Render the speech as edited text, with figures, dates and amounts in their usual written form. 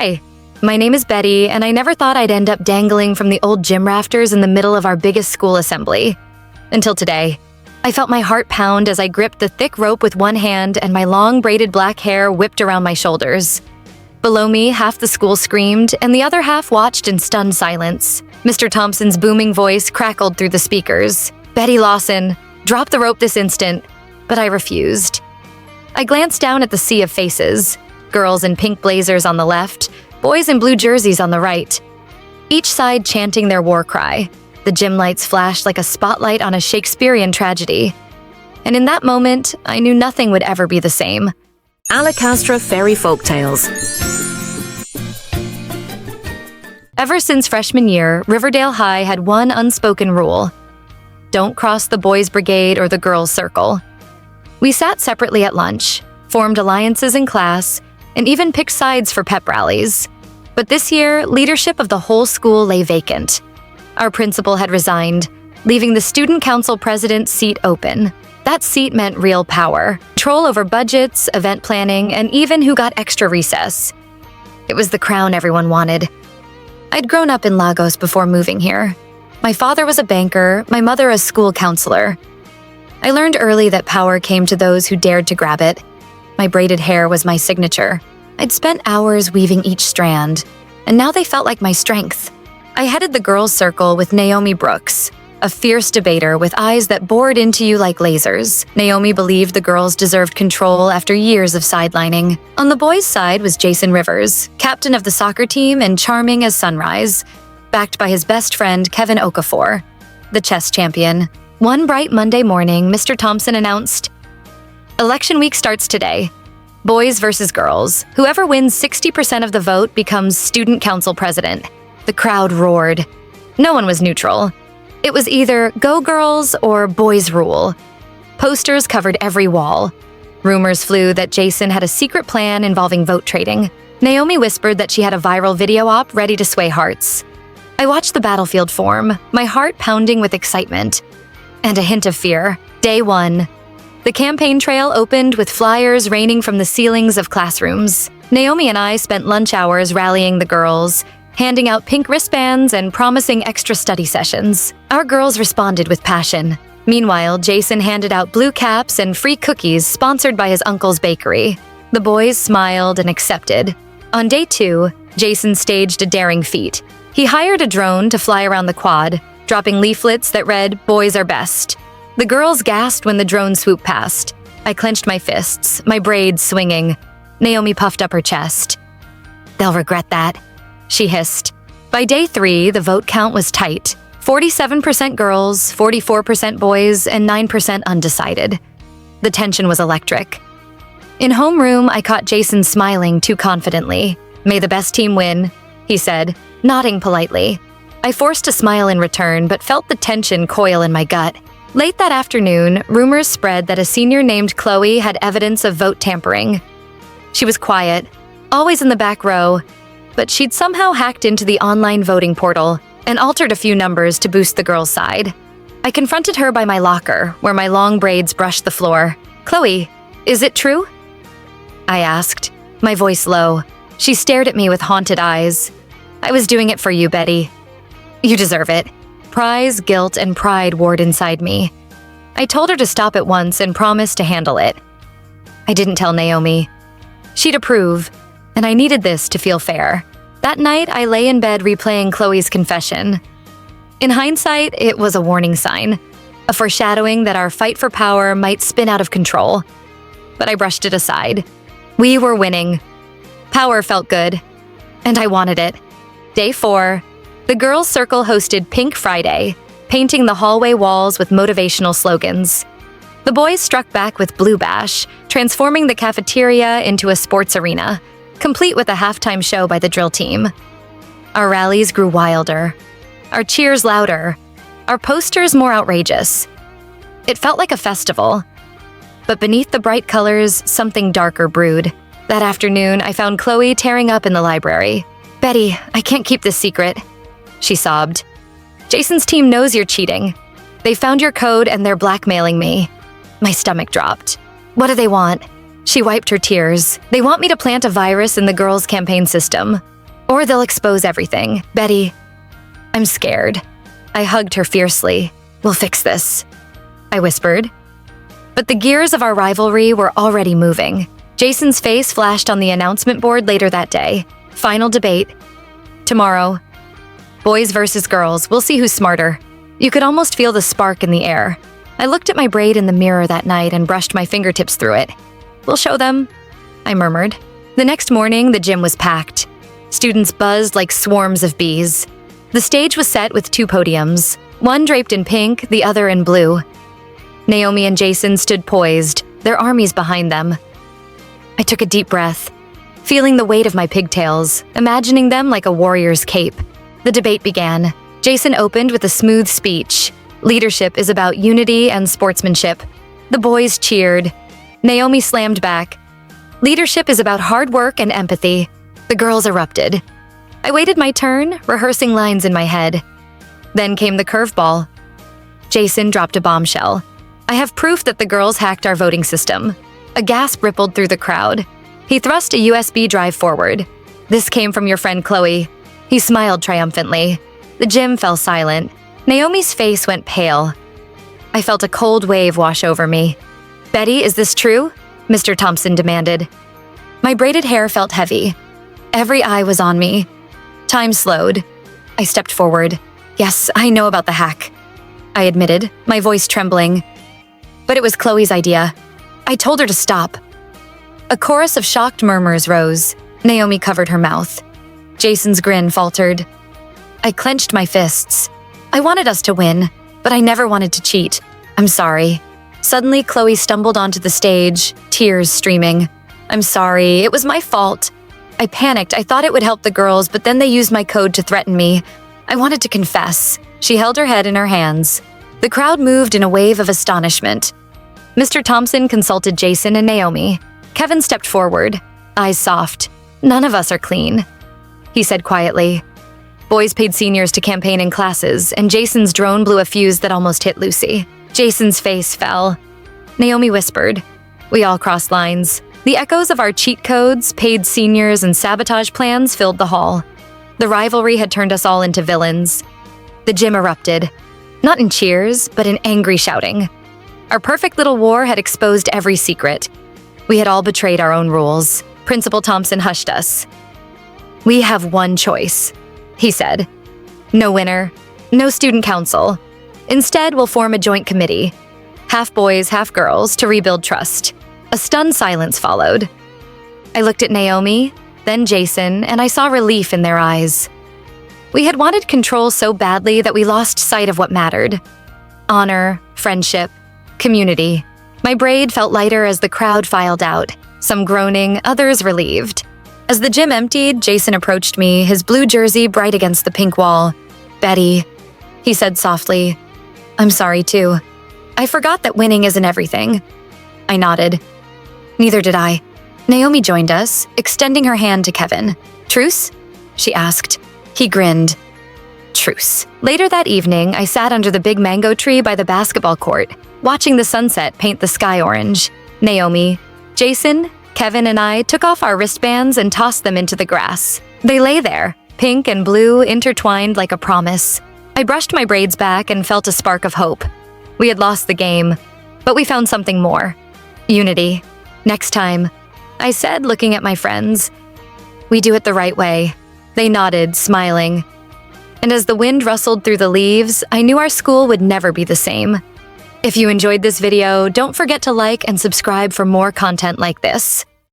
Hi, my name is Betty, and I never thought I'd end up dangling from the old gym rafters in the middle of our biggest school assembly. Until today. I felt my heart pound as I gripped the thick rope with one hand and my long braided black hair whipped around my shoulders. Below me, half the school screamed, and the other half watched in stunned silence. Mr. Thompson's booming voice crackled through the speakers. Betty Lawson, drop the rope this instant. But I refused. I glanced down at the sea of faces. Girls in pink blazers on the left, boys in blue jerseys on the right. Each side chanting their war cry. The gym lights flashed like a spotlight on a Shakespearean tragedy. And in that moment, I knew nothing would ever be the same. Alakaztra Fairy Folktales. Ever since freshman year, Riverdale High had one unspoken rule. Don't cross the boys' brigade or the girls' circle. We sat separately at lunch, formed alliances in class, and even picked sides for pep rallies. But this year, leadership of the whole school lay vacant. Our principal had resigned, leaving the student council president's seat open. That seat meant real power, control over budgets, event planning, and even who got extra recess. It was the crown everyone wanted. I'd grown up in Lagos before moving here. My father was a banker, my mother a school counselor. I learned early that power came to those who dared to grab it. My braided hair was my signature. I'd spent hours weaving each strand, and now they felt like my strength. I headed the girls' circle with Naomi Brooks, a fierce debater with eyes that bored into you like lasers. Naomi believed the girls deserved control after years of sidelining. On the boys' side was Jason Rivers, captain of the soccer team and charming as sunrise, backed by his best friend Kevin Okafor, the chess champion. One bright Monday morning, Mr. Thompson announced, "Election week starts today. Boys versus girls. Whoever wins 60% of the vote becomes student council president." The crowd roared. No one was neutral. It was either go girls or boys rule. Posters covered every wall. Rumors flew that Jason had a secret plan involving vote trading. Naomi whispered that she had a viral video op ready to sway hearts. I watched the battlefield form, my heart pounding with excitement. And a hint of fear. Day one. The campaign trail opened with flyers raining from the ceilings of classrooms. Naomi and I spent lunch hours rallying the girls, handing out pink wristbands and promising extra study sessions. Our girls responded with passion. Meanwhile, Jason handed out blue caps and free cookies sponsored by his uncle's bakery. The boys smiled and accepted. On day two, Jason staged a daring feat. He hired a drone to fly around the quad, dropping leaflets that read, "Boys are best." The girls gasped when the drone swooped past. I clenched my fists, my braids swinging. Naomi puffed up her chest. "They'll regret that," she hissed. By day three, the vote count was tight. 47% girls, 44% boys, and 9% undecided. The tension was electric. In homeroom, I caught Jason smiling too confidently. "May the best team win," he said, nodding politely. I forced a smile in return, but felt the tension coil in my gut. Late that afternoon, rumors spread that a senior named Chloe had evidence of vote tampering. She was quiet, always in the back row, but she'd somehow hacked into the online voting portal and altered a few numbers to boost the girls' side. I confronted her by my locker, where my long braids brushed the floor. "Chloe, is it true?" I asked, my voice low. She stared at me with haunted eyes. "I was doing it for you, Betty. You deserve it." Prize, guilt, and pride warred inside me. I told her to stop at once and promised to handle it. I didn't tell Naomi. She'd approve, and I needed this to feel fair. That night, I lay in bed replaying Chloe's confession. In hindsight, it was a warning sign, a foreshadowing that our fight for power might spin out of control. But I brushed it aside. We were winning. Power felt good, and I wanted it. Day 4. The girls' circle hosted Pink Friday, painting the hallway walls with motivational slogans. The boys struck back with Blue Bash, transforming the cafeteria into a sports arena, complete with a halftime show by the drill team. Our rallies grew wilder, our cheers louder, our posters more outrageous. It felt like a festival. But beneath the bright colors, something darker brewed. That afternoon, I found Chloe tearing up in the library. "Betty, I can't keep this secret," she sobbed. "Jason's team knows you're cheating. They found your code and they're blackmailing me." My stomach dropped. "What do they want?" She wiped her tears. They want me to plant a virus in the girls' campaign system. Or they'll expose everything. Betty, I'm scared. I hugged her fiercely. We'll fix this, I whispered. But the gears of our rivalry were already moving. Jason's face flashed on the announcement board later that day. Final debate. Tomorrow. Boys versus girls. We'll see who's smarter. You could almost feel the spark in the air. I looked at my braid in the mirror that night and brushed my fingertips through it. We'll show them, I murmured. The next morning, the gym was packed. Students buzzed like swarms of bees. The stage was set with 2 podiums, one draped in pink, the other in blue. Naomi and Jason stood poised, their armies behind them. I took a deep breath, feeling the weight of my pigtails, imagining them like a warrior's cape. The debate began. Jason opened with a smooth speech. Leadership is about unity and sportsmanship. The boys cheered. Naomi slammed back. Leadership is about hard work and empathy. The girls erupted. I waited my turn, rehearsing lines in my head. Then came the curveball. Jason dropped a bombshell. I have proof that the girls hacked our voting system. A gasp rippled through the crowd. He thrust a USB drive forward. This came from your friend Chloe. He smiled triumphantly. The gym fell silent. Naomi's face went pale. I felt a cold wave wash over me. Betty, is this true? Mr. Thompson demanded. My braided hair felt heavy. Every eye was on me. Time slowed. I stepped forward. Yes, I know about the hack, I admitted, my voice trembling. But it was Chloe's idea. I told her to stop. A chorus of shocked murmurs rose. Naomi covered her mouth. Jason's grin faltered. I clenched my fists. I wanted us to win, but I never wanted to cheat. I'm sorry. Suddenly, Chloe stumbled onto the stage, tears streaming. I'm sorry, it was my fault. I panicked. I thought it would help the girls, but then they used my code to threaten me. I wanted to confess. She held her head in her hands. The crowd moved in a wave of astonishment. Mr. Thompson consulted Jason and Naomi. Kevin stepped forward, eyes soft. None of us are clean, he said quietly. Boys paid seniors to campaign in classes, and Jason's drone blew a fuse that almost hit Lucy. Jason's face fell. Naomi whispered. We all crossed lines. The echoes of our cheat codes, paid seniors, and sabotage plans filled the hall. The rivalry had turned us all into villains. The gym erupted. Not in cheers, but in angry shouting. Our perfect little war had exposed every secret. We had all betrayed our own rules. Principal Thompson hushed us. We have one choice, he said. No winner, no student council. Instead, we'll form a joint committee. Half boys, half girls, to rebuild trust. A stunned silence followed. I looked at Naomi, then Jason, and I saw relief in their eyes. We had wanted control so badly that we lost sight of what mattered. Honor, friendship, community. My braid felt lighter as the crowd filed out, some groaning, others relieved. As the gym emptied, Jason approached me, his blue jersey bright against the pink wall. Betty, he said softly. I'm sorry too. I forgot that winning isn't everything. I nodded. Neither did I. Naomi joined us, extending her hand to Kevin. Truce? She asked. He grinned. Truce. Later that evening, I sat under the big mango tree by the basketball court, watching the sunset paint the sky orange. Naomi, Jason, Kevin, and I took off our wristbands and tossed them into the grass. They lay there, pink and blue intertwined like a promise. I brushed my braids back and felt a spark of hope. We had lost the game, but we found something more. Unity. Next time, I said, looking at my friends. We do it the right way. They nodded, smiling. And as the wind rustled through the leaves, I knew our school would never be the same. If you enjoyed this video, don't forget to like and subscribe for more content like this.